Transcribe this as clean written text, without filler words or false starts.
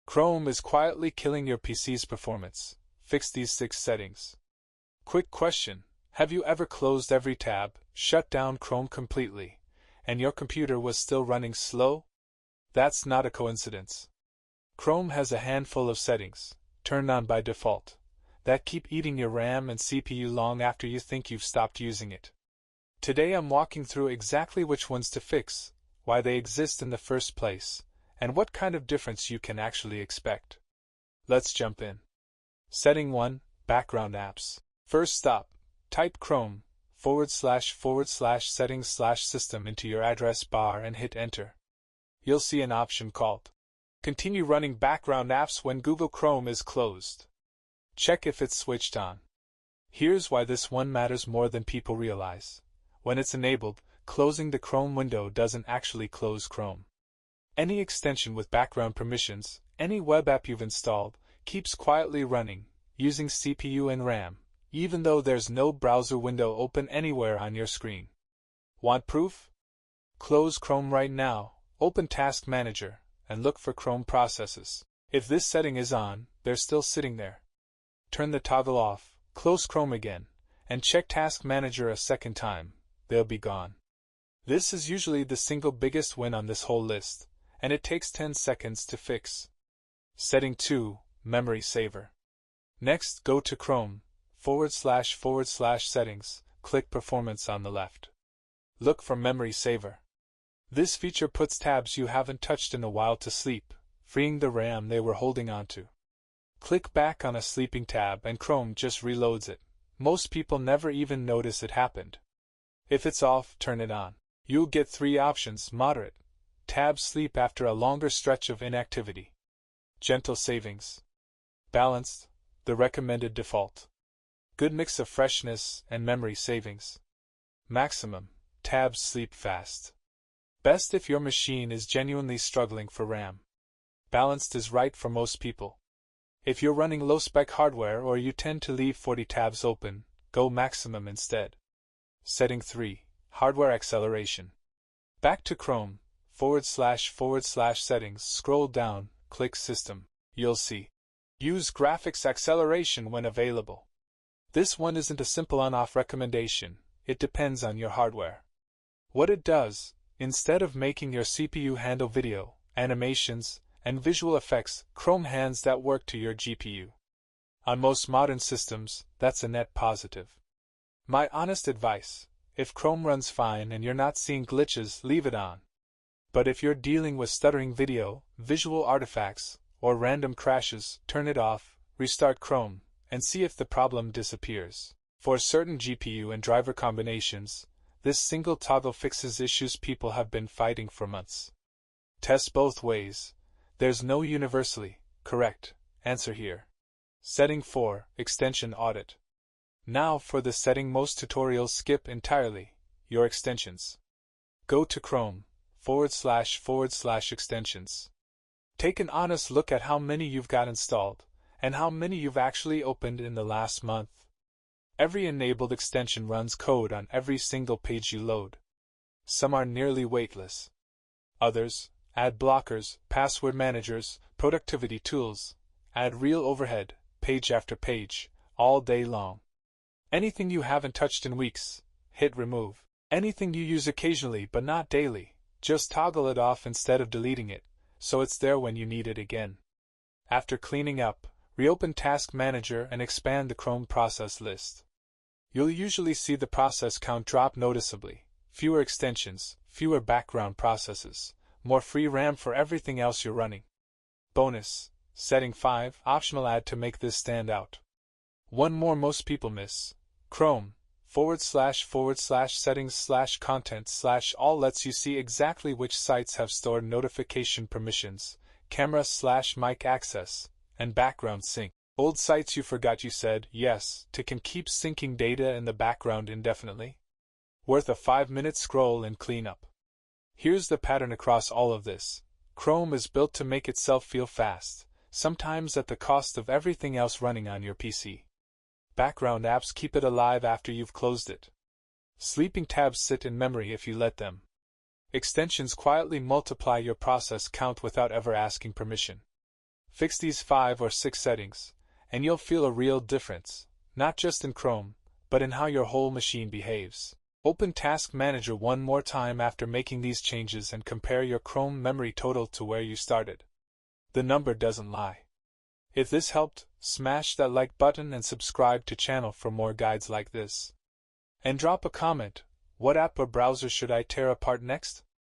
Chrome is quietly killing your PC's performance. Fix these 6 settings. Quick question: have you ever closed every tab, shut down Chrome completely, and your computer was still running slow? That's not a coincidence. Chrome has a handful of settings, turned on by default, that keep eating your RAM and CPU long after you think you've stopped using it. Today I'm walking through exactly which ones to fix, why they exist in the first place, and what kind of difference you can actually expect. Let's jump in. Setting 1. Background apps. First stop. Type Chrome //settings/system into your address bar and hit enter. You'll see an option called Continue running background apps when Google Chrome is closed. Check if it's switched on. Here's why this one matters more than people realize. When it's enabled, closing the Chrome window doesn't actually close Chrome. Any extension with background permissions, any web app you've installed, keeps quietly running, using CPU and RAM, even though there's no browser window open anywhere on your screen. Want proof? Close Chrome right now, open Task Manager, and look for Chrome processes. If this setting is on, they're still sitting there. Turn the toggle off, close Chrome again, and check Task Manager a second time. They'll be gone. This is usually the single biggest win on this whole list, and it takes 10 seconds to fix. Setting 2. Memory Saver. Next, go to Chrome //settings, click Performance on the left. Look for Memory Saver. This feature puts tabs you haven't touched in a while to sleep, freeing the RAM they were holding onto. Click back on a sleeping tab and Chrome just reloads it. Most people never even notice it happened. If it's off, turn it on. You'll get 3 options: moderate, tabs sleep after a longer stretch of inactivity; gentle savings; balanced, the recommended default; good mix of freshness and memory savings; maximum, tabs sleep fast. Best if your machine is genuinely struggling for RAM. Balanced is right for most people. If you're running low-spec hardware or you tend to leave 40 tabs open, go maximum instead. Setting 3. Hardware acceleration. Back to Chrome //settings, scroll down, click System. You'll see Use graphics acceleration when available. This one isn't a simple on-off recommendation, it depends on your hardware. What it does, instead of making your CPU handle video, animations, and visual effects, Chrome hands that work to your GPU. On most modern systems, that's a net positive. My honest advice: if Chrome runs fine and you're not seeing glitches, leave it on. But if you're dealing with stuttering video, visual artifacts, or random crashes, turn it off, restart Chrome, and see if the problem disappears. For certain GPU and driver combinations, this single toggle fixes issues people have been fighting for months. Test both ways. There's no universally correct answer here. Setting 4. Extension Audit. Now for the setting most tutorials skip entirely: your extensions. Go to Chrome //extensions. Take an honest look at how many you've got installed, and how many you've actually opened in the last month. Every enabled extension runs code on every single page you load. Some are nearly weightless. Others, ad blockers, password managers, productivity tools, add real overhead, page after page, all day long. Anything you haven't touched in weeks, hit remove. Anything you use occasionally but not daily, just toggle it off instead of deleting it, so it's there when you need it again. After cleaning up, reopen Task Manager and expand the Chrome process list. You'll usually see the process count drop noticeably: fewer extensions, fewer background processes, more free RAM for everything else you're running. Bonus, setting 5, optional add to make this stand out. One more most people miss: Chrome //settings/content/all lets you see exactly which sites have stored notification permissions, camera/mic access, and background sync. Old sites you forgot you said yes to can keep syncing data in the background indefinitely. Worth a 5-minute scroll and cleanup. Here's the pattern across all of this: Chrome is built to make itself feel fast, sometimes at the cost of everything else running on your PC. Background apps keep it alive after you've closed it. Sleeping tabs sit in memory if you let them. Extensions quietly multiply your process count without ever asking permission. Fix these 5 or 6 settings, and you'll feel a real difference, not just in Chrome, but in how your whole machine behaves. Open Task Manager one more time after making these changes and compare your Chrome memory total to where you started. The number doesn't lie. If this helped, smash that like button and subscribe to channel for more guides like this. And drop a comment, what app or browser should I tear apart next?